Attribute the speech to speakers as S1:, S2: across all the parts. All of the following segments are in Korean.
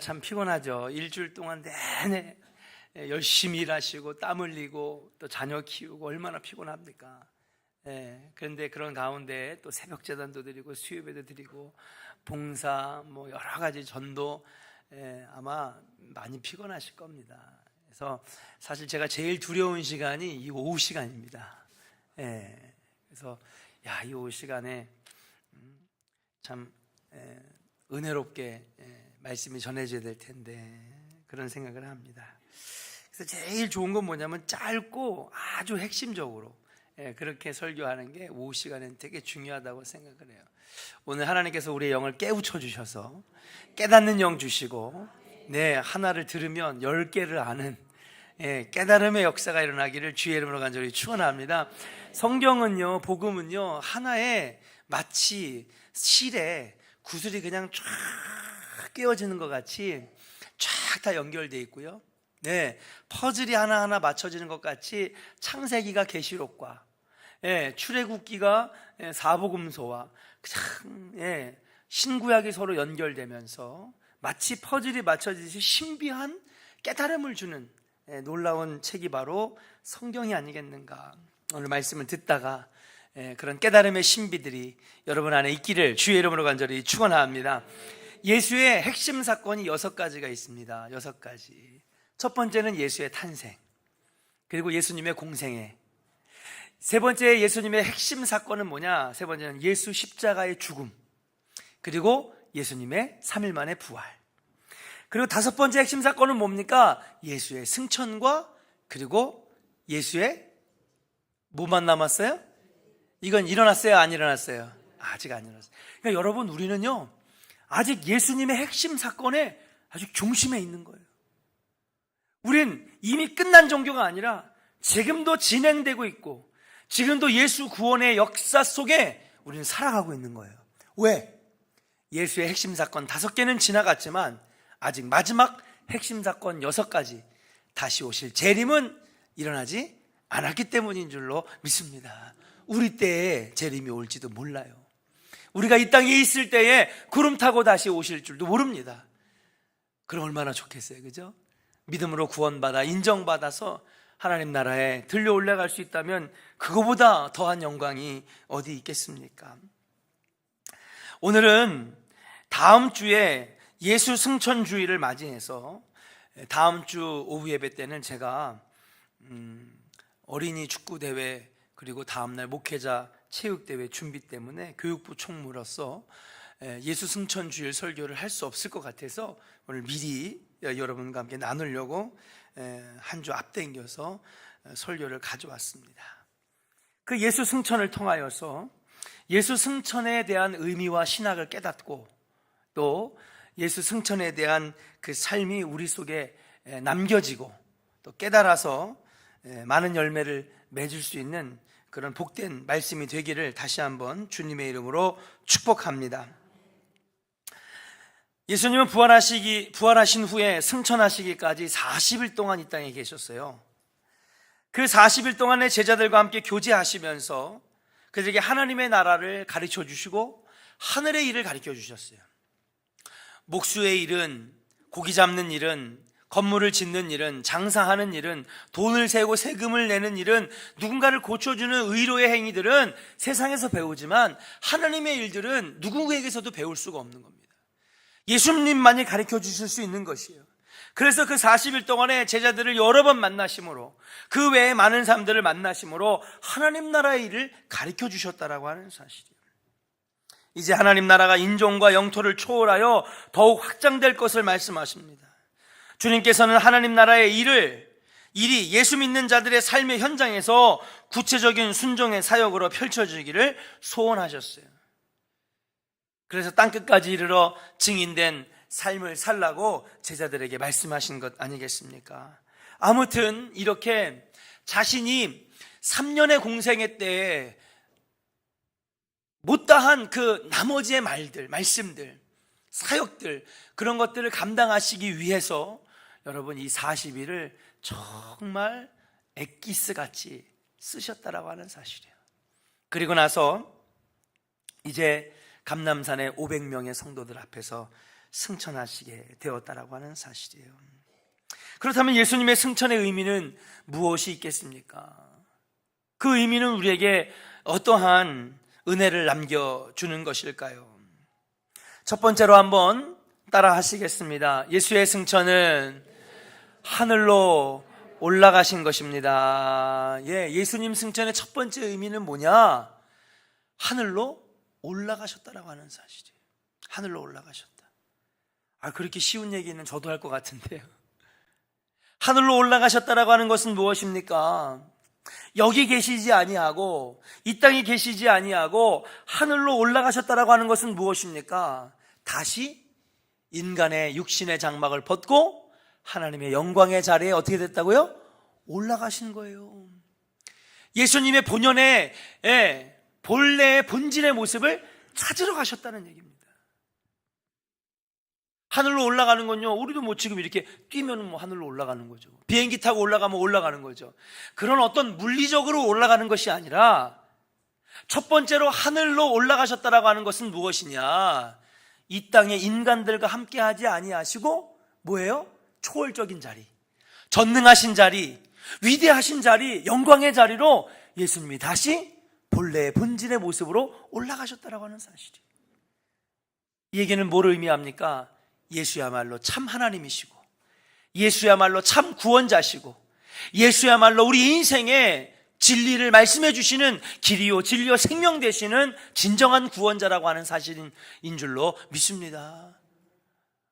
S1: 참 피곤하죠. 일주일 동안 내내 열심히 일하시고 땀 흘리고 또 자녀 키우고 얼마나 피곤합니까? 그런데 그런 가운데 또 새벽 제단도 드리고 수요예배도 드리고 봉사 뭐 여러 가지 전도, 아마 많이 피곤하실 겁니다. 그래서 사실 제가 제일 두려운 시간이 이 오후 시간입니다. 그래서 이 오후 시간에 참 은혜롭게 말씀이 전해져야 될 텐데 그런 생각을 합니다. 그래서 제일 좋은 건 뭐냐면 짧고 아주 핵심적으로 그렇게 설교하는 게 오후 시간에는 되게 중요하다고 생각을 해요. 오늘 하나님께서 우리의 영을 깨우쳐 주셔서 깨닫는 영 주시고, 하나를 들으면 10개를 아는 깨달음의 역사가 일어나기를 주의 이름으로 간절히 축원합니다. 성경은요, 복음은요, 하나의 마치 실에 구슬이 그냥 쫙 끼워지는 것 같이 쫙 다 연결되어 있고요. 퍼즐이 하나하나 맞춰지는 것 같이 창세기가 계시록과 출애굽기가 사복음서와 신구약이 서로 연결되면서 마치 퍼즐이 맞춰지듯이 신비한 깨달음을 주는 놀라운 책이 바로 성경이 아니겠는가. 오늘 말씀을 듣다가 그런 깨달음의 신비들이 여러분 안에 있기를 주의 이름으로 간절히 축원합니다. 예수의 핵심 사건이 6가지가 있습니다. 6가지. 첫 번째는 예수의 탄생, 그리고 예수님의 공생애. 세 번째 예수님의 핵심 사건은 뭐냐? 세 번째는 예수 십자가의 죽음, 그리고 예수님의 3일 만의 부활. 그리고 다섯 번째 핵심 사건은 뭡니까? 예수의 승천과 그리고 예수의 뭐만 남았어요? 이건 일어났어요? 안 일어났어요? 아직 안 일어났어요. 그러니까 여러분, 우리는요 아직 예수님의 핵심 사건에 아주 중심에 있는 거예요. 우린 이미 끝난 종교가 아니라 지금도 진행되고 있고 지금도 예수 구원의 역사 속에 우리는 살아가고 있는 거예요. 왜? 예수의 핵심 사건 5개는 지나갔지만 아직 마지막 핵심 사건 6가지, 다시 오실 재림은 일어나지 않았기 때문인 줄로 믿습니다. 우리 때에 재림이 올지도 몰라요. 우리가 이 땅에 있을 때에 구름 타고 다시 오실 줄도 모릅니다. 그럼 얼마나 좋겠어요, 그죠? 믿음으로 구원받아 인정받아서 하나님 나라에 들려 올라갈 수 있다면 그거보다 더한 영광이 어디 있겠습니까? 오늘은 다음 주에 예수 승천주의를 맞이해서 다음 주 오후 예배 때는 제가 어린이 축구대회 그리고 다음날 목회자 체육대회 준비 때문에 교육부 총무로서 예수 승천주일 설교를 할 수 없을 것 같아서 오늘 미리 여러분과 함께 나누려고 한 주 앞당겨서 설교를 가져왔습니다. 그 예수 승천을 통하여서 예수 승천에 대한 의미와 신학을 깨닫고 또 예수 승천에 대한 그 삶이 우리 속에 남겨지고 또 깨달아서 많은 열매를 맺을 수 있는 그런 복된 말씀이 되기를 다시 한번 주님의 이름으로 축복합니다. 예수님은 부활하신 후에 승천하시기까지 40일 동안 이 땅에 계셨어요. 그 40일 동안에 제자들과 함께 교제하시면서 그들에게 하나님의 나라를 가르쳐 주시고 하늘의 일을 가르쳐 주셨어요. 목수의 일은, 고기 잡는 일은, 건물을 짓는 일은, 장사하는 일은, 돈을 세고 세금을 내는 일은, 누군가를 고쳐주는 의로의 행위들은 세상에서 배우지만 하나님의 일들은 누구에게서도 배울 수가 없는 겁니다. 예수님만이 가르쳐 주실 수 있는 것이에요. 그래서 그 40일 동안에 제자들을 여러 번 만나심으로, 그 외에 많은 사람들을 만나심으로 하나님 나라의 일을 가르쳐 주셨다라고 하는 사실이에요. 이제 하나님 나라가 인종과 영토를 초월하여 더욱 확장될 것을 말씀하십니다. 주님께서는 하나님 나라의 일이 예수 믿는 자들의 삶의 현장에서 구체적인 순종의 사역으로 펼쳐지기를 소원하셨어요. 그래서 땅끝까지 이르러 증인된 삶을 살라고 제자들에게 말씀하신 것 아니겠습니까? 아무튼 이렇게 자신이 3년의 공생애 때에 못다한 그 나머지의 말씀들, 사역들, 그런 것들을 감당하시기 위해서 여러분 이 40일을 정말 엑기스같이 쓰셨다라고 하는 사실이에요. 그리고 나서 이제 감람산의 500명의 성도들 앞에서 승천하시게 되었다라고 하는 사실이에요. 그렇다면 예수님의 승천의 의미는 무엇이 있겠습니까? 그 의미는 우리에게 어떠한 은혜를 남겨주는 것일까요? 첫 번째로 한번 따라 하시겠습니다. 예수의 승천은 하늘로 올라가신 것입니다. 예수님 승천의 첫 번째 의미는 뭐냐? 하늘로 올라가셨다라고 하는 사실이에요. 하늘로 올라가셨다. 그렇게 쉬운 얘기는 저도 할 것 같은데요. 하늘로 올라가셨다라고 하는 것은 무엇입니까? 여기 계시지 아니하고 이 땅에 계시지 아니하고 하늘로 올라가셨다라고 하는 것은 무엇입니까? 다시 인간의 육신의 장막을 벗고 하나님의 영광의 자리에 어떻게 됐다고요? 올라가신 거예요. 예수님의 본연의 본래의 본질의 모습을 찾으러 가셨다는 얘기입니다. 하늘로 올라가는 건요, 우리도 뭐 지금 이렇게 뛰면 뭐 하늘로 올라가는 거죠. 비행기 타고 올라가면 올라가는 거죠. 그런 어떤 물리적으로 올라가는 것이 아니라 첫 번째로 하늘로 올라가셨다라고 하는 것은 무엇이냐? 이 땅에 인간들과 함께 하지 아니하시고 뭐예요? 초월적인 자리, 전능하신 자리, 위대하신 자리, 영광의 자리로 예수님이 다시 본래의 본질의 모습으로 올라가셨다라고 하는 사실이에요. 이 얘기는 뭘 의미합니까? 예수야말로 참 하나님이시고, 예수야말로 참 구원자시고, 예수야말로 우리 인생의 진리를 말씀해 주시는 길이요 진리요 생명 되시는 진정한 구원자라고 하는 사실인 줄로 믿습니다.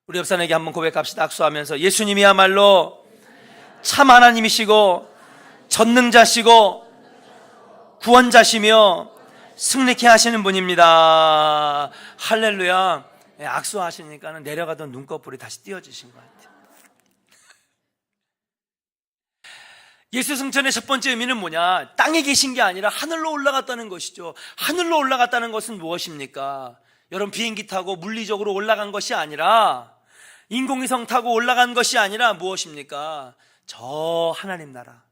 S1: 우리 옆사람에게 한번 고백합시다. 악수하면서 예수님이야말로 참 하나님이시고 전능자시고 구원자시며 승리케 하시는 분입니다. 할렐루야. 악수하시니까는 내려가던 눈꺼풀이 다시 띄어지신 것 같아요. 예수 승천의 첫 번째 의미는 뭐냐? 땅에 계신 게 아니라 하늘로 올라갔다는 것이죠. 하늘로 올라갔다는 것은 무엇입니까? 여러분, 비행기 타고 물리적으로 올라간 것이 아니라, 인공위성 타고 올라간 것이 아니라 무엇입니까? 저 하나님 나라,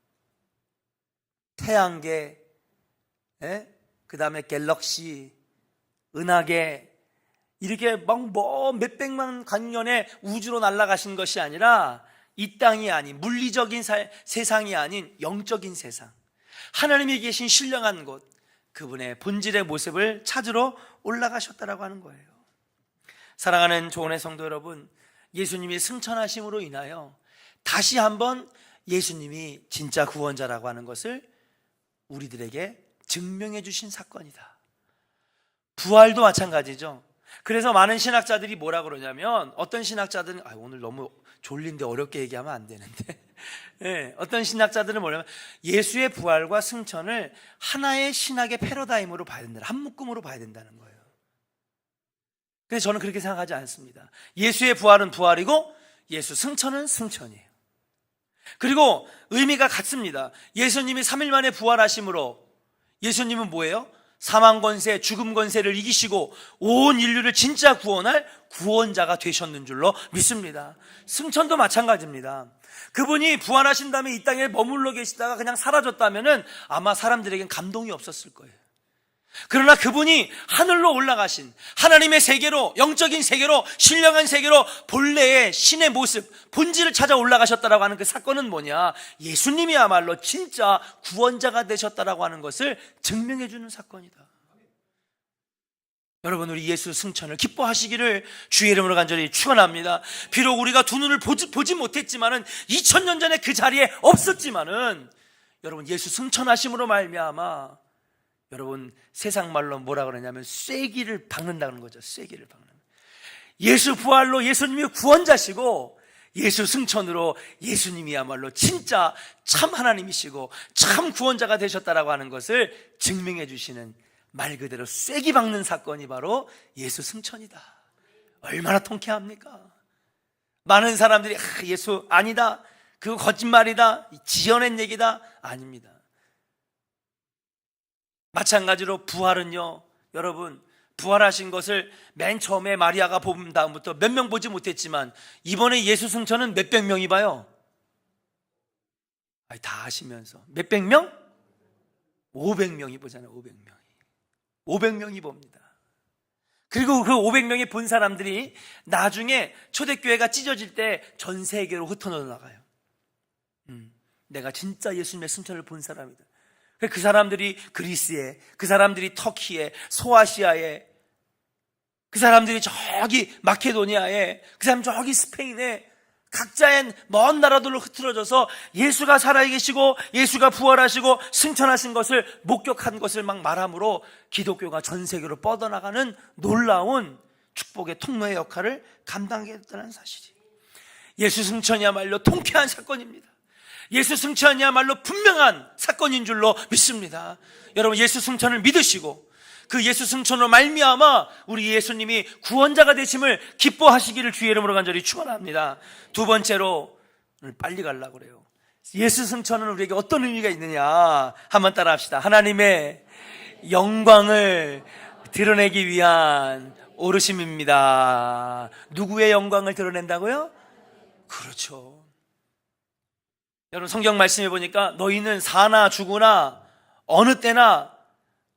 S1: 태양계, 그 다음에 갤럭시, 은하계, 이렇게 막 뭐 몇백만 광년의 우주로 날아가신 것이 아니라 이 땅이 아닌 물리적인 세상이 아닌 영적인 세상, 하나님이 계신 신령한 곳, 그분의 본질의 모습을 찾으러 올라가셨다라고 하는 거예요. 사랑하는 조은의 성도 여러분, 예수님이 승천하심으로 인하여 다시 한번 예수님이 진짜 구원자라고 하는 것을 우리들에게 증명해 주신 사건이다. 부활도 마찬가지죠. 그래서 많은 신학자들이 뭐라 그러냐면, 어떤 신학자들은 오늘 너무 졸린데 어렵게 얘기하면 안 되는데 어떤 신학자들은 뭐냐면 예수의 부활과 승천을 하나의 신학의 패러다임으로 봐야 된다, 한 묶음으로 봐야 된다는 거예요. 근데 저는 그렇게 생각하지 않습니다. 예수의 부활은 부활이고 예수 승천은 승천이에요. 그리고 의미가 같습니다. 예수님이 3일 만에 부활하심으로 예수님은 뭐예요? 사망 권세, 죽음 권세를 이기시고 온 인류를 진짜 구원할 구원자가 되셨는 줄로 믿습니다. 승천도 마찬가지입니다. 그분이 부활하신 다음에 이 땅에 머물러 계시다가 그냥 사라졌다면은 아마 사람들에겐 감동이 없었을 거예요. 그러나 그분이 하늘로 올라가신 하나님의 세계로, 영적인 세계로, 신령한 세계로 본래의 신의 모습, 본질을 찾아 올라가셨다라고 하는 그 사건은 뭐냐? 예수님이야말로 진짜 구원자가 되셨다라고 하는 것을 증명해 주는 사건이다. 여러분, 우리 예수 승천을 기뻐하시기를 주의 이름으로 간절히 축원합니다. 비록 우리가 두 눈을 보지 못했지만은 2000년 전에 그 자리에 없었지만은 여러분, 예수 승천하심으로 말미암아 여러분, 세상 말로 뭐라 그러냐면 쐐기를 박는다는 거죠. 쐐기를 박는. 예수 부활로 예수님이 구원자시고 예수 승천으로 예수님이야말로 진짜 참 하나님이시고 참 구원자가 되셨다라고 하는 것을 증명해 주시는, 말 그대로 쐐기 박는 사건이 바로 예수 승천이다. 얼마나 통쾌합니까? 많은 사람들이 예수 아니다, 그거 거짓말이다, 지어낸 얘기다. 아닙니다. 마찬가지로 부활은요, 여러분, 부활하신 것을 맨 처음에 마리아가 본 다음부터 몇 명 보지 못했지만 이번에 예수 승천은 몇백 명이 봐요. 다 아시면서 몇백 명? 500명이 보잖아요. 500명이 봅니다. 그리고 그 500명이 본 사람들이 나중에 초대교회가 찢어질 때 전 세계로 흩어져 나가요. 내가 진짜 예수님의 승천을 본 사람이다. 그 사람들이 그리스에, 그 사람들이 터키에, 소아시아에, 그 사람들이 저기 마케도니아에, 그 사람 저기 스페인에, 각자의 먼 나라들로 흐트러져서 예수가 살아계시고 예수가 부활하시고 승천하신 것을 목격한 것을 막 말함으로 기독교가 전 세계로 뻗어나가는 놀라운 축복의 통로의 역할을 감당하게 됐다는 사실이, 예수 승천이야말로 통쾌한 사건입니다. 예수 승천이야말로 분명한 사건인 줄로 믿습니다. 여러분, 예수 승천을 믿으시고 그 예수 승천으로 말미암아 우리 예수님이 구원자가 되심을 기뻐하시기를 주의 이름으로 간절히 축원합니다. 두 번째로, 오늘 빨리 가려고 그래요. 예수 승천은 우리에게 어떤 의미가 있느냐, 한번 따라 합시다. 하나님의 영광을 드러내기 위한 오르심입니다. 누구의 영광을 드러낸다고요? 그렇죠. 여러분, 성경 말씀해 보니까 너희는 사나 죽으나 어느 때나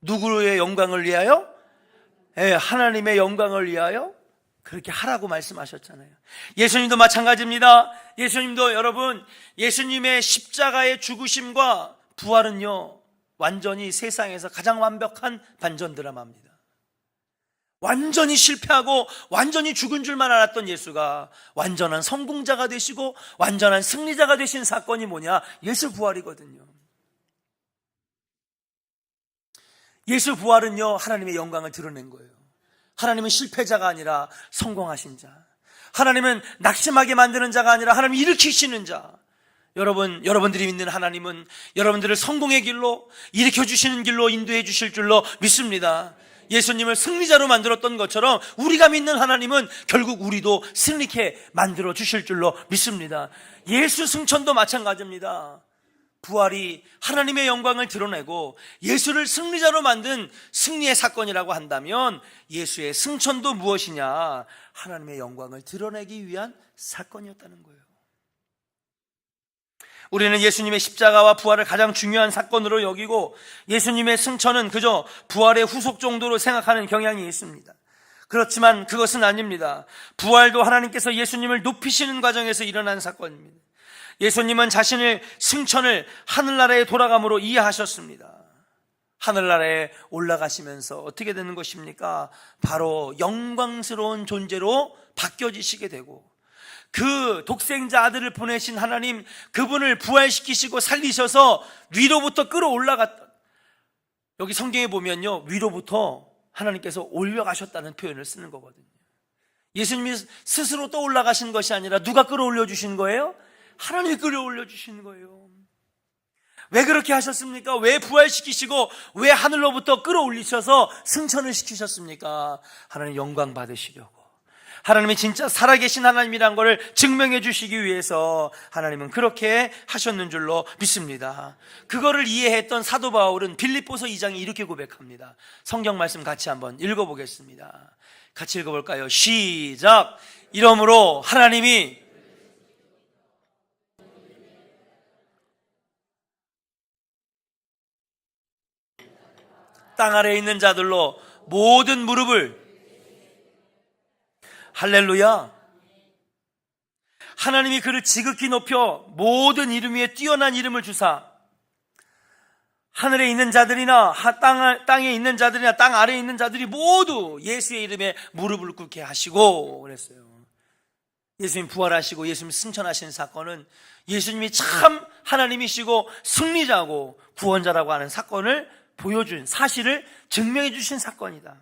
S1: 누구의 영광을 위하여? 하나님의 영광을 위하여 그렇게 하라고 말씀하셨잖아요. 예수님도 마찬가지입니다. 예수님도, 여러분, 예수님의 십자가의 죽으심과 부활은요, 완전히 세상에서 가장 완벽한 반전 드라마입니다. 완전히 실패하고 완전히 죽은 줄만 알았던 예수가 완전한 성공자가 되시고 완전한 승리자가 되신 사건이 뭐냐? 예수 부활이거든요. 예수 부활은요, 하나님의 영광을 드러낸 거예요. 하나님은 실패자가 아니라 성공하신 자, 하나님은 낙심하게 만드는 자가 아니라 하나님 일으키시는 자. 여러분들이 믿는 하나님은 여러분들을 성공의 길로, 일으켜주시는 길로 인도해 주실 줄로 믿습니다. 예수님을 승리자로 만들었던 것처럼 우리가 믿는 하나님은 결국 우리도 승리케 만들어 주실 줄로 믿습니다. 예수 승천도 마찬가지입니다. 부활이 하나님의 영광을 드러내고 예수를 승리자로 만든 승리의 사건이라고 한다면 예수의 승천도 무엇이냐? 하나님의 영광을 드러내기 위한 사건이었다는 거예요. 우리는 예수님의 십자가와 부활을 가장 중요한 사건으로 여기고 예수님의 승천은 그저 부활의 후속 정도로 생각하는 경향이 있습니다. 그렇지만 그것은 아닙니다. 부활도 하나님께서 예수님을 높이시는 과정에서 일어난 사건입니다. 예수님은 자신의 승천을 하늘나라에 돌아감으로 이해하셨습니다. 하늘나라에 올라가시면서 어떻게 되는 것입니까? 바로 영광스러운 존재로 바뀌어지시게 되고, 그 독생자 아들을 보내신 하나님, 그분을 부활시키시고 살리셔서 위로부터 끌어올라갔다. 여기 성경에 보면요, 위로부터 하나님께서 올려가셨다는 표현을 쓰는 거거든요. 예수님이 스스로 또 올라가신 것이 아니라 누가 끌어올려 주신 거예요? 하나님이 끌어올려 주신 거예요. 왜 그렇게 하셨습니까? 왜 부활시키시고 왜 하늘로부터 끌어올리셔서 승천을 시키셨습니까? 하나님 영광 받으시려고, 하나님이 진짜 살아계신 하나님이란 것을 증명해 주시기 위해서 하나님은 그렇게 하셨는 줄로 믿습니다. 그거를 이해했던 사도 바울은 빌립보서 2장에 이렇게 고백합니다. 성경 말씀 같이 한번 읽어보겠습니다. 같이 읽어볼까요? 시작. 이러므로 하나님이 땅 아래에 있는 자들로 모든 무릎을, 할렐루야, 하나님이 그를 지극히 높여 모든 이름 위에 뛰어난 이름을 주사 하늘에 있는 자들이나 땅에 있는 자들이나 땅 아래에 있는 자들이 모두 예수의 이름에 무릎을 꿇게 하시고 그랬어요. 예수님 부활하시고 예수님 승천하신 사건은 예수님이 참 하나님이시고 승리자고 구원자라고 하는 사건을 보여준, 사실을 증명해 주신 사건이다.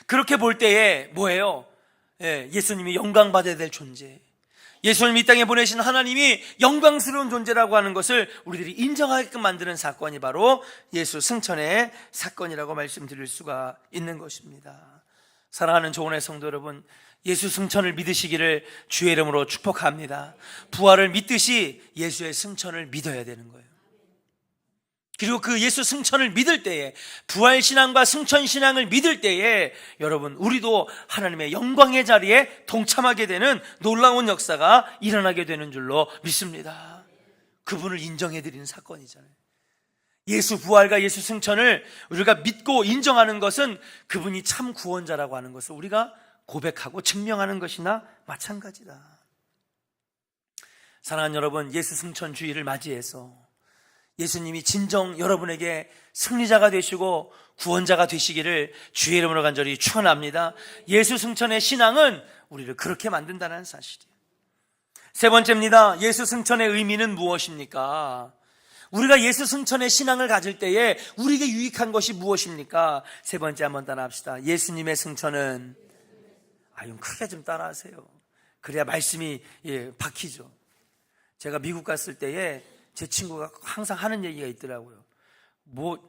S1: 그렇게 볼 때에 뭐예요? 예수님이 영광 받아야 될 존재, 예수님 이 땅에 보내신 하나님이 영광스러운 존재라고 하는 것을 우리들이 인정하게끔 만드는 사건이 바로 예수 승천의 사건이라고 말씀드릴 수가 있는 것입니다. 사랑하는 조은의 성도 여러분, 예수 승천을 믿으시기를 주의 이름으로 축복합니다. 부활을 믿듯이 예수의 승천을 믿어야 되는 거예요. 그리고 그 예수 승천을 믿을 때에, 부활신앙과 승천신앙을 믿을 때에 여러분, 우리도 하나님의 영광의 자리에 동참하게 되는 놀라운 역사가 일어나게 되는 줄로 믿습니다. 그분을 인정해드리는 사건이잖아요. 예수 부활과 예수 승천을 우리가 믿고 인정하는 것은 그분이 참 구원자라고 하는 것을 우리가 고백하고 증명하는 것이나 마찬가지다. 사랑하는 여러분, 예수 승천 주일을 맞이해서 예수님이 진정 여러분에게 승리자가 되시고 구원자가 되시기를 주의 이름으로 간절히 축원합니다. 예수 승천의 신앙은 우리를 그렇게 만든다는 사실이에요. 세 번째입니다. 예수 승천의 의미는 무엇입니까? 우리가 예수 승천의 신앙을 가질 때에 우리에게 유익한 것이 무엇입니까? 세 번째 한번 따라합시다. 예수님의 승천은, 좀 크게 좀 따라하세요. 그래야 말씀이 박히죠. 제가 미국 갔을 때에 제 친구가 항상 하는 얘기가 있더라고요.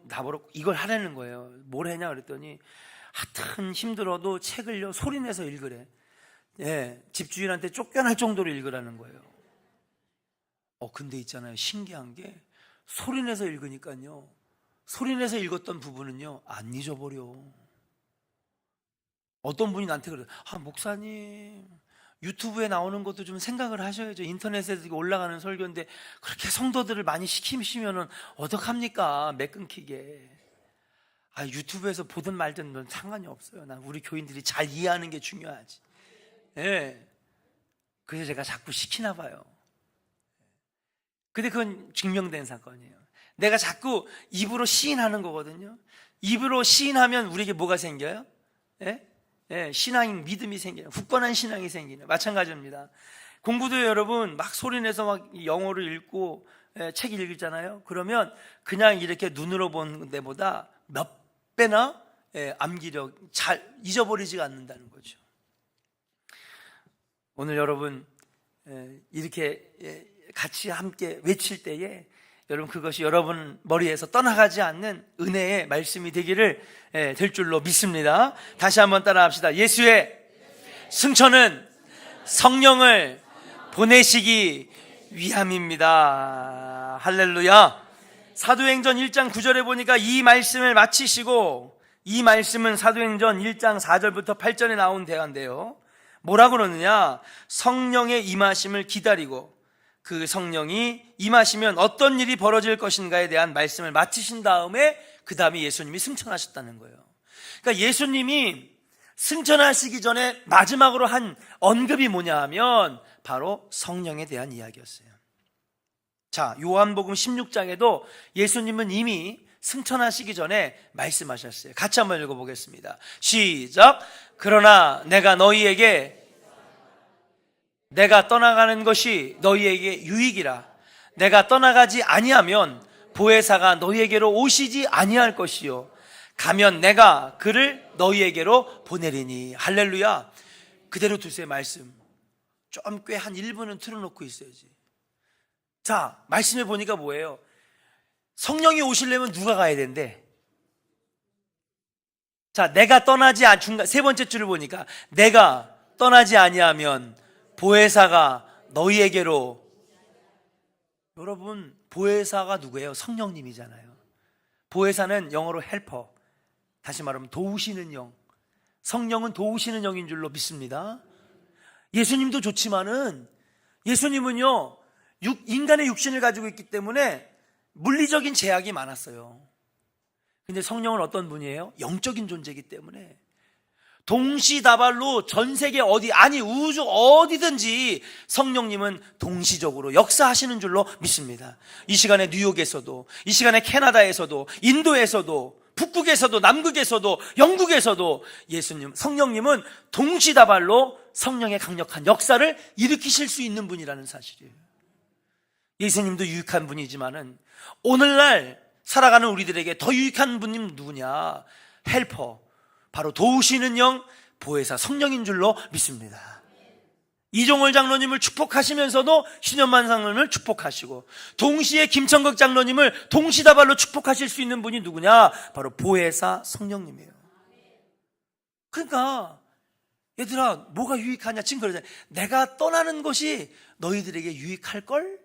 S1: 나보러 이걸 하라는 거예요. 뭘 했냐 그랬더니 하여튼 힘들어도 책을요 소리내서 읽으래. 집주인한테 쫓겨날 정도로 읽으라는 거예요. 근데 있잖아요, 신기한 게 소리내서 읽으니까요, 소리내서 읽었던 부분은요 안 잊어버려. 어떤 분이 나한테 그래요. 목사님, 유튜브에 나오는 것도 좀 생각을 하셔야죠. 인터넷에 올라가는 설교인데 그렇게 성도들을 많이 시키시면은 어떡합니까? 매 끊기게. 유튜브에서 보든 말든 상관이 없어요. 난 우리 교인들이 잘 이해하는 게 중요하지. 그래서 제가 자꾸 시키나 봐요. 근데 그건 증명된 사건이에요. 내가 자꾸 입으로 시인하는 거거든요. 입으로 시인하면 우리에게 뭐가 생겨요? 신앙인 믿음이 생겨요. 굳건한 신앙이 생기는 마찬가지입니다. 공부도 여러분 막 소리내서 막 영어를 읽고 책 읽잖아요. 그러면 그냥 이렇게 눈으로 보는 데보다 몇 배나 암기력 잘 잊어버리지가 않는다는 거죠. 오늘 여러분 이렇게 같이 함께 외칠 때에 여러분 그것이 여러분 머리에서 떠나가지 않는 은혜의 말씀이 되기를 될 줄로 믿습니다. 다시 한번 따라합시다. 예수의 승천은 성령을 보내시기 위함입니다. 할렐루야. 사도행전 1장 9절에 보니까 이 말씀을 마치시고, 이 말씀은 사도행전 1장 4절부터 8절에 나온 대화인데요, 뭐라고 그러느냐? 성령의 임하심을 기다리고 그 성령이 임하시면 어떤 일이 벌어질 것인가에 대한 말씀을 마치신 다음에 그 다음에 예수님이 승천하셨다는 거예요. 그러니까 예수님이 승천하시기 전에 마지막으로 한 언급이 뭐냐 하면 바로 성령에 대한 이야기였어요. 자, 요한복음 16장에도 예수님은 이미 승천하시기 전에 말씀하셨어요. 같이 한번 읽어보겠습니다. 시작. 그러나 내가 떠나가는 것이 너희에게 유익이라. 내가 떠나가지 아니하면 보혜사가 너희에게로 오시지 아니할 것이요, 가면 내가 그를 너희에게로 보내리니. 할렐루야. 그대로 두세요. 말씀 좀 꽤 한 1분은 틀어놓고 있어야지. 자, 말씀해 보니까 뭐예요? 성령이 오시려면 누가 가야 된대? 자, 내가 떠나지 세 번째 줄을 보니까 내가 떠나지 아니하면 보혜사가 너희에게로. 여러분, 보혜사가 누구예요? 성령님이잖아요. 보혜사는 영어로 헬퍼, 다시 말하면 도우시는 영. 성령은 도우시는 영인 줄로 믿습니다. 예수님도 좋지만은 예수님은요 인간의 육신을 가지고 있기 때문에 물리적인 제약이 많았어요. 근데 성령은 어떤 분이에요? 영적인 존재이기 때문에 동시다발로 전 세계 우주 어디든지 성령님은 동시적으로 역사하시는 줄로 믿습니다. 이 시간에 뉴욕에서도, 이 시간에 캐나다에서도, 인도에서도, 북극에서도, 남극에서도, 영국에서도 성령님은 동시다발로 성령의 강력한 역사를 일으키실 수 있는 분이라는 사실이에요. 예수님도 유익한 분이지만은 오늘날 살아가는 우리들에게 더 유익한 분님 누구냐? 헬퍼, 바로 도우시는 영, 보혜사 성령인 줄로 믿습니다. 이종월 장로님을 축복하시면서도 신현만 장로님을 축복하시고, 동시에 김천극 장로님을 동시다발로 축복하실 수 있는 분이 누구냐? 바로 보혜사 성령님이에요. 그러니까 얘들아, 뭐가 유익하냐? 지금 그러잖아요. 내가 떠나는 것이 너희들에게 유익할걸?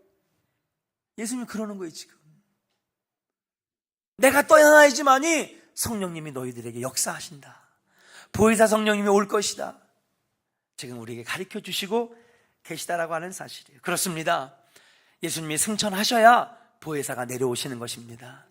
S1: 예수님이 그러는 거예요. 지금 내가 떠나야지만이 성령님이 너희들에게 역사하신다. 보혜사 성령님이 올 것이다. 지금 우리에게 가르쳐 주시고 계시다라고 하는 사실이에요. 그렇습니다. 예수님이 승천하셔야 보혜사가 내려오시는 것입니다.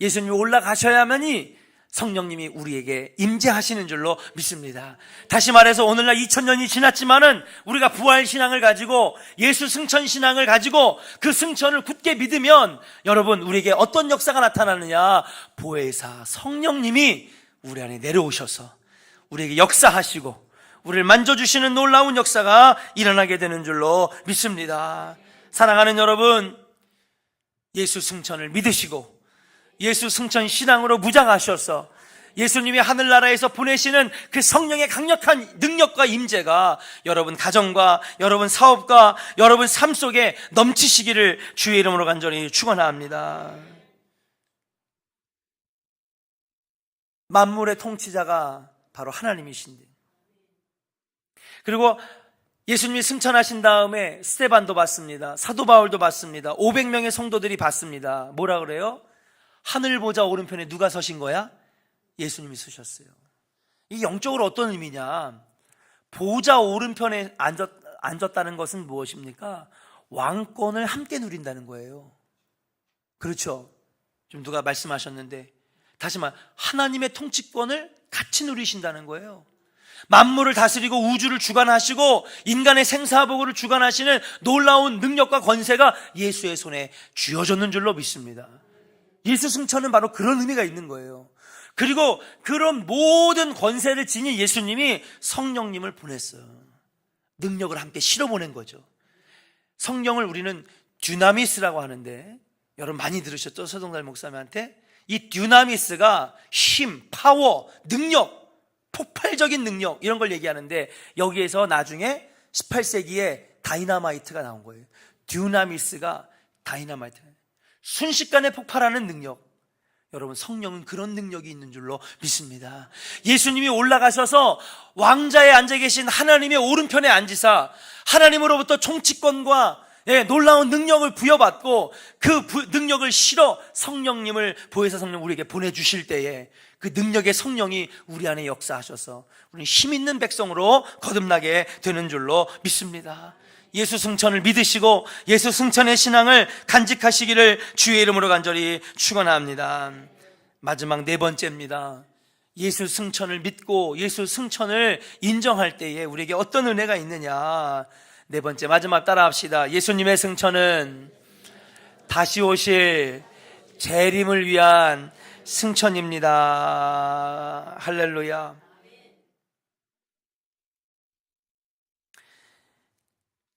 S1: 예수님이 올라가셔야만이 성령님이 우리에게 임재하시는 줄로 믿습니다. 다시 말해서 오늘날 2000년이 지났지만은 우리가 부활신앙을 가지고 예수 승천신앙을 가지고 그 승천을 굳게 믿으면 여러분 우리에게 어떤 역사가 나타나느냐, 보혜사 성령님이 우리 안에 내려오셔서 우리에게 역사하시고 우리를 만져주시는 놀라운 역사가 일어나게 되는 줄로 믿습니다. 사랑하는 여러분, 예수 승천을 믿으시고 예수 승천 신앙으로 무장하셔서 예수님이 하늘나라에서 보내시는 그 성령의 강력한 능력과 임재가 여러분 가정과 여러분 사업과 여러분 삶 속에 넘치시기를 주의 이름으로 간절히 축원합니다. 만물의 통치자가 바로 하나님이신데, 그리고 예수님이 승천하신 다음에 스데반도 받습니다. 사도 바울도 받습니다. 500명의 성도들이 받습니다. 뭐라 그래요? 하늘 보좌 오른편에 누가 서신 거야? 예수님이 서셨어요. 이 영적으로 어떤 의미냐? 보좌 오른편에 앉았다는 것은 무엇입니까? 왕권을 함께 누린다는 거예요. 그렇죠? 좀 누가 말씀하셨는데, 다시 말 하나님의 통치권을 같이 누리신다는 거예요. 만물을 다스리고 우주를 주관하시고 인간의 생사보고를 주관하시는 놀라운 능력과 권세가 예수의 손에 쥐어졌는 줄로 믿습니다. 예수 승천은 바로 그런 의미가 있는 거예요. 그리고 그런 모든 권세를 지닌 예수님이 성령님을 보냈어요. 능력을 함께 실어보낸 거죠. 성령을 우리는 듀나미스라고 하는데, 여러분 많이 들으셨죠? 서동달 목사님한테. 이 듀나미스가 힘, 파워, 능력, 폭발적인 능력, 이런 걸 얘기하는데, 여기에서 나중에 18세기에 다이나마이트가 나온 거예요. 듀나미스가 다이나마이트, 순식간에 폭발하는 능력. 여러분, 성령은 그런 능력이 있는 줄로 믿습니다. 예수님이 올라가셔서 왕자에 앉아 계신 하나님의 오른편에 앉으사 하나님으로부터 총치권과 놀라운 능력을 부여받고 그 능력을 실어 성령님을, 보혜사 성령 우리에게 보내주실 때에 그 능력의 성령이 우리 안에 역사하셔서 우리는 힘있는 백성으로 거듭나게 되는 줄로 믿습니다. 예수 승천을 믿으시고 예수 승천의 신앙을 간직하시기를 주의 이름으로 간절히 축원합니다. 마지막 네 번째입니다. 예수 승천을 믿고 예수 승천을 인정할 때에 우리에게 어떤 은혜가 있느냐. 네 번째, 마지막 따라합시다. 예수님의 승천은 다시 오실 재림을 위한 승천입니다. 할렐루야.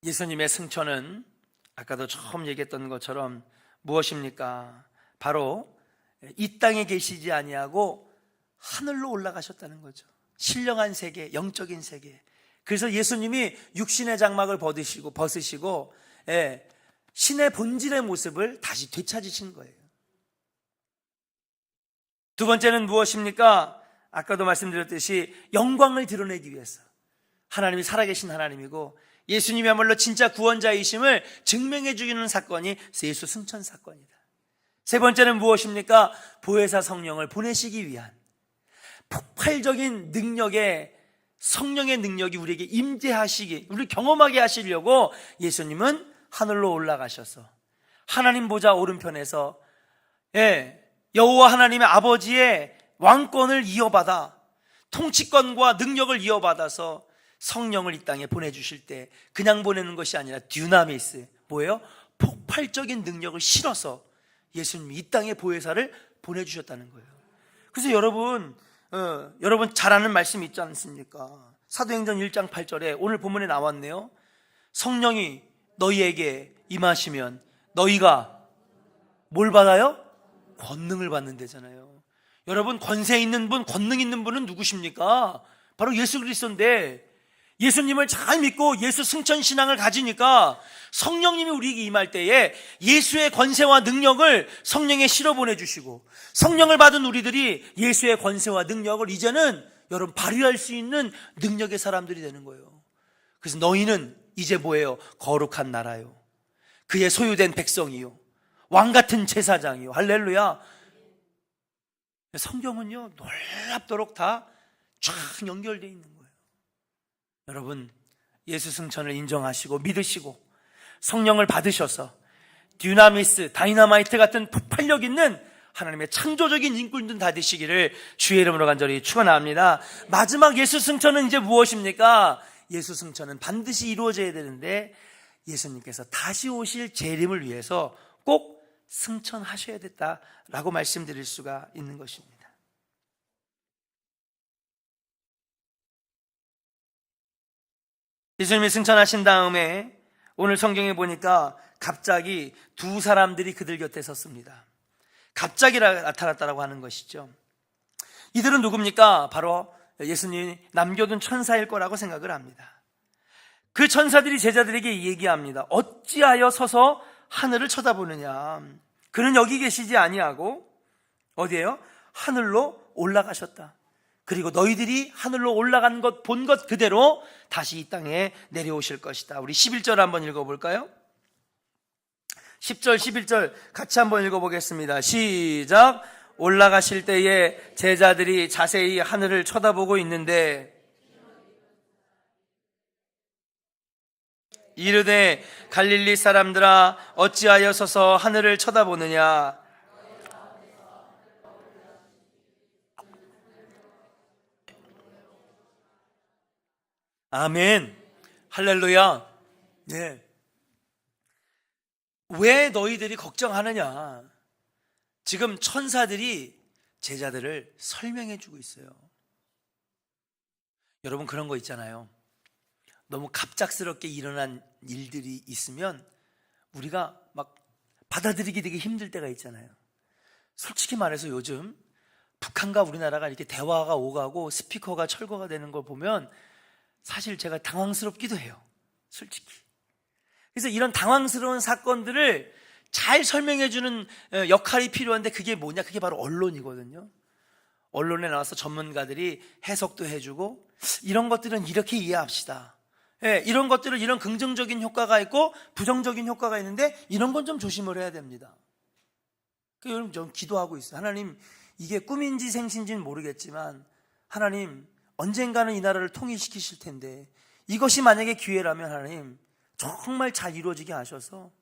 S1: 예수님의 승천은 아까도 처음 얘기했던 것처럼 무엇입니까? 바로 이 땅에 계시지 아니하고 하늘로 올라가셨다는 거죠. 신령한 세계, 영적인 세계. 그래서 예수님이 육신의 장막을 벗으시고 신의 본질의 모습을 다시 되찾으신 거예요. 두 번째는 무엇입니까? 아까도 말씀드렸듯이 영광을 드러내기 위해서. 하나님이 살아계신 하나님이고 예수님이야말로 진짜 구원자이심을 증명해 주는 사건이 예수 승천 사건이다. 세 번째는 무엇입니까? 보혜사 성령을 보내시기 위한 폭발적인 능력의, 성령의 능력이 우리에게 임재하시기, 우리 경험하게 하시려고 예수님은 하늘로 올라가셔서 하나님 보좌 오른편에서 여호와 하나님의 아버지의 왕권을 이어받아 통치권과 능력을 이어받아서 성령을 이 땅에 보내주실 때 그냥 보내는 것이 아니라 듀나미스, 뭐예요? 폭발적인 능력을 실어서 예수님이 이 땅에 보혜사를 보내주셨다는 거예요. 그래서 여러분 잘 아는 말씀이 있지 않습니까? 사도행전 1장 8절에 오늘 본문에 나왔네요. 성령이 너희에게 임하시면 너희가 뭘 받아요? 권능을 받는다잖아요. 여러분, 권세 있는 분, 권능 있는 분은 누구십니까? 바로 예수 그리스도인데, 예수님을 잘 믿고 예수 승천 신앙을 가지니까 성령님이 우리에게 임할 때에 예수의 권세와 능력을 성령에 실어 보내주시고, 성령을 받은 우리들이 예수의 권세와 능력을 이제는 여러분 발휘할 수 있는 능력의 사람들이 되는 거예요. 그래서 너희는 이제 뭐예요? 거룩한 나라요, 그의 소유된 백성이요, 왕같은 제사장이요. 할렐루야. 성경은요 놀랍도록 다 쫙 연결되어 있는 거예요. 여러분, 예수 승천을 인정하시고 믿으시고 성령을 받으셔서 듀나미스, 다이나마이트 같은 폭발력 있는 하나님의 창조적인 인꾼들 다 되시기를 주의 이름으로 간절히 축원합니다. 마지막 예수 승천은 이제 무엇입니까? 예수 승천은 반드시 이루어져야 되는데 예수님께서 다시 오실 재림을 위해서 꼭 승천하셔야 됐다라고 말씀드릴 수가 있는 것입니다. 예수님이 승천하신 다음에 오늘 성경에 보니까 갑자기 두 사람들이 그들 곁에 섰습니다. 갑자기 나타났다라고 하는 것이죠. 이들은 누굽니까? 바로 예수님이 남겨둔 천사일 거라고 생각을 합니다. 그 천사들이 제자들에게 얘기합니다. 어찌하여 서서 하늘을 쳐다보느냐? 그는 여기 계시지 아니하고 어디에요? 하늘로 올라가셨다. 그리고 너희들이 하늘로 올라간 것 본 것 그대로 다시 이 땅에 내려오실 것이다. 우리 11절 한번 읽어볼까요? 10절 11절 같이 한번 읽어보겠습니다. 시작. 올라가실 때에 제자들이 자세히 하늘을 쳐다보고 있는데 이르되 갈릴리 사람들아 어찌하여 서서 하늘을 쳐다보느냐? 아멘. 할렐루야. 네. 왜 너희들이 걱정하느냐? 지금 천사들이 제자들을 설명해 주고 있어요. 여러분 그런 거 있잖아요. 너무 갑작스럽게 일어난 일들이 있으면 우리가 막 받아들이기 되게 힘들 때가 있잖아요. 솔직히 말해서 요즘 북한과 우리나라가 이렇게 대화가 오가고 스피커가 철거가 되는 걸 보면 사실 제가 당황스럽기도 해요. 솔직히. 그래서 이런 당황스러운 사건들을 잘 설명해주는 역할이 필요한데 그게 뭐냐? 그게 바로 언론이거든요. 언론에 나와서 전문가들이 해석도 해주고 이런 것들은 이렇게 이해합시다. 이런 것들은 이런 긍정적인 효과가 있고 부정적인 효과가 있는데 이런 건 좀 조심을 해야 됩니다. 그래서 여러분 좀 기도하고 있어요. 하나님 이게 꿈인지 생신지는 모르겠지만 하나님 언젠가는 이 나라를 통일시키실 텐데 이것이 만약에 기회라면 하나님 정말 잘 이루어지게 하셔서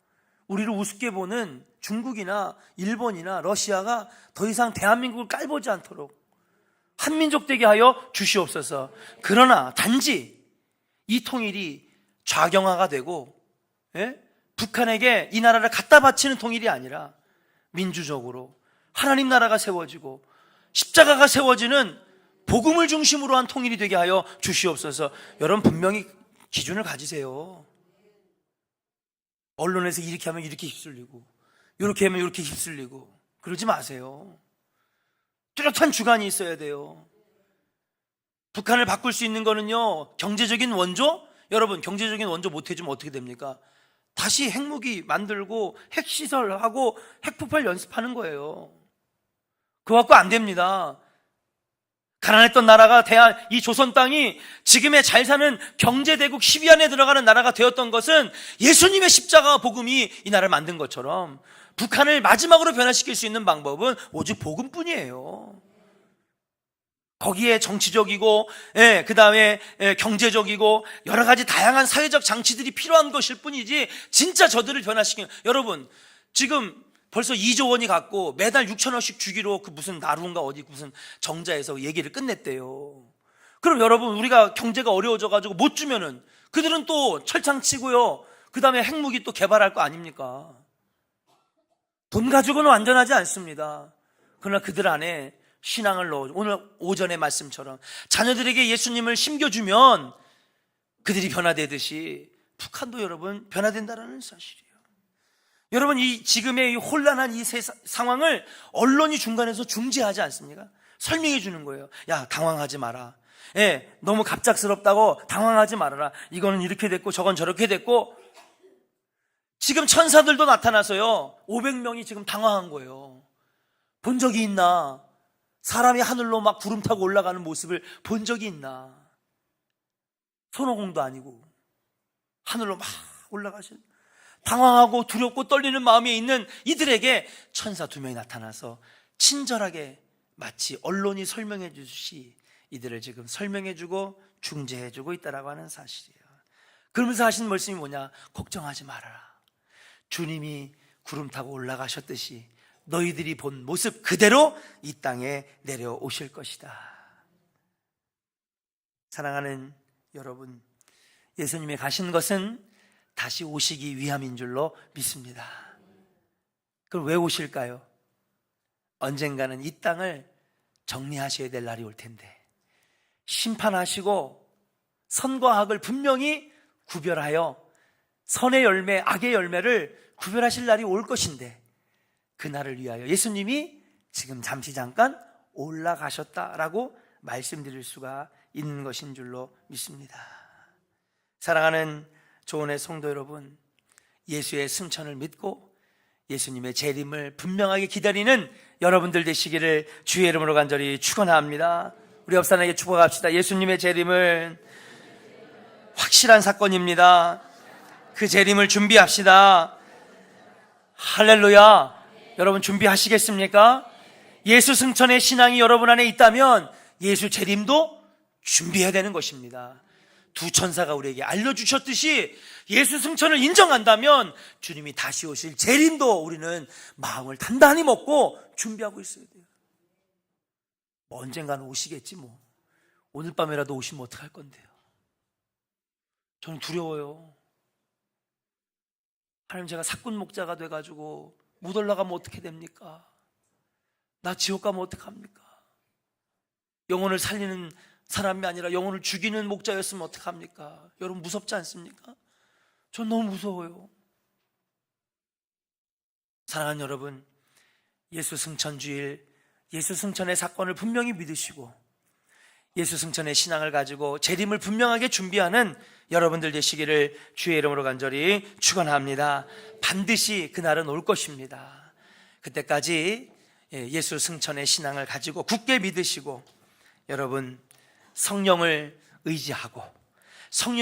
S1: 우리를 우습게 보는 중국이나 일본이나 러시아가 더 이상 대한민국을 깔보지 않도록 한민족 되게 하여 주시옵소서. 그러나 단지 이 통일이 좌경화가 되고 북한에게 이 나라를 갖다 바치는 통일이 아니라 민주적으로 하나님 나라가 세워지고 십자가가 세워지는 복음을 중심으로 한 통일이 되게 하여 주시옵소서. 여러분 분명히 기준을 가지세요. 언론에서 이렇게 하면 이렇게 휩쓸리고 이렇게 하면 이렇게 휩쓸리고 그러지 마세요. 뚜렷한 주관이 있어야 돼요. 북한을 바꿀 수 있는 거는요 경제적인 원조? 여러분 경제적인 원조 못 해주면 어떻게 됩니까? 다시 핵무기 만들고 핵시설하고 핵폭발 연습하는 거예요. 그거 갖고 안 됩니다. 가난했던 나라가 이 조선 땅이 지금의 잘 사는 경제대국 10위 안에 들어가는 나라가 되었던 것은 예수님의 십자가 복음이 이 나라를 만든 것처럼 북한을 마지막으로 변화시킬 수 있는 방법은 오직 복음뿐이에요. 거기에 정치적이고 그 다음에 경제적이고 여러 가지 다양한 사회적 장치들이 필요한 것일 뿐이지 진짜 저들을 변화시키는 여러분 지금 벌써 2조 원이 갖고 매달 6천원씩 주기로 그 무슨 나루인가 어디 무슨 정자에서 얘기를 끝냈대요. 그럼 여러분 우리가 경제가 어려워져가지고 못 주면은 그들은 또 철창 치고요 그 다음에 핵무기 또 개발할 거 아닙니까? 돈 가지고는 완전하지 않습니다. 그러나 그들 안에 신앙을 넣어 오늘 오전의 말씀처럼 자녀들에게 예수님을 심겨주면 그들이 변화되듯이 북한도 여러분 변화된다는 사실이에요. 여러분 이 지금의 이 혼란한 이 상황을 언론이 중간에서 중재하지 않습니까? 설명해 주는 거예요. 야 당황하지 마라. 너무 갑작스럽다고 당황하지 말아라. 이거는 이렇게 됐고 저건 저렇게 됐고 지금 천사들도 나타나서요 500명이 지금 당황한 거예요. 본 적이 있나? 사람이 하늘로 막 구름 타고 올라가는 모습을 본 적이 있나? 손오공도 아니고 하늘로 막 올라가신 당황하고 두렵고 떨리는 마음이 있는 이들에게 천사 2명이 나타나서 친절하게 마치 언론이 설명해 주듯이 이들을 지금 설명해 주고 중재해 주고 있다라고 하는 사실이에요. 그러면서 하신 말씀이 뭐냐? 걱정하지 말아라. 주님이 구름 타고 올라가셨듯이 너희들이 본 모습 그대로 이 땅에 내려오실 것이다. 사랑하는 여러분, 예수님이 가신 것은 다시 오시기 위함인 줄로 믿습니다. 그럼 왜 오실까요? 언젠가는 이 땅을 정리하셔야 될 날이 올 텐데, 심판하시고 선과 악을 분명히 구별하여 선의 열매, 악의 열매를 구별하실 날이 올 것인데, 그 날을 위하여 예수님이 지금 잠깐 올라가셨다라고 말씀드릴 수가 있는 것인 줄로 믿습니다. 사랑하는 조은의 성도 여러분, 예수의 승천을 믿고 예수님의 재림을 분명하게 기다리는 여러분들 되시기를 주의 이름으로 간절히 축원합니다. 우리 옆 사람에게 축복합시다. 예수님의 재림은 확실한 사건입니다. 그 재림을 준비합시다. 할렐루야. 여러분 준비하시겠습니까? 예수 승천의 신앙이 여러분 안에 있다면 예수 재림도 준비해야 되는 것입니다. 두 천사가 우리에게 알려주셨듯이 예수 승천을 인정한다면 주님이 다시 오실 재림도 우리는 마음을 단단히 먹고 준비하고 있어야 돼요. 뭐 언젠가는 오시겠지 뭐. 오늘 밤에라도 오시면 어떡할 건데요. 저는 두려워요. 하나님, 제가 사꾼 목자가 돼가지고 못 올라가면 어떻게 됩니까? 나 지옥 가면 어떡합니까? 영혼을 살리는 사람이 아니라 영혼을 죽이는 목자였으면 어떡합니까? 여러분 무섭지 않습니까? 전 너무 무서워요. 사랑하는 여러분, 예수 승천주일, 예수 승천의 사건을 분명히 믿으시고 예수 승천의 신앙을 가지고 재림을 분명하게 준비하는 여러분들 되시기를 주의 이름으로 간절히 축원합니다. 반드시 그날은 올 것입니다. 그때까지 예수 승천의 신앙을 가지고 굳게 믿으시고 여러분 성령을 의지하고 성령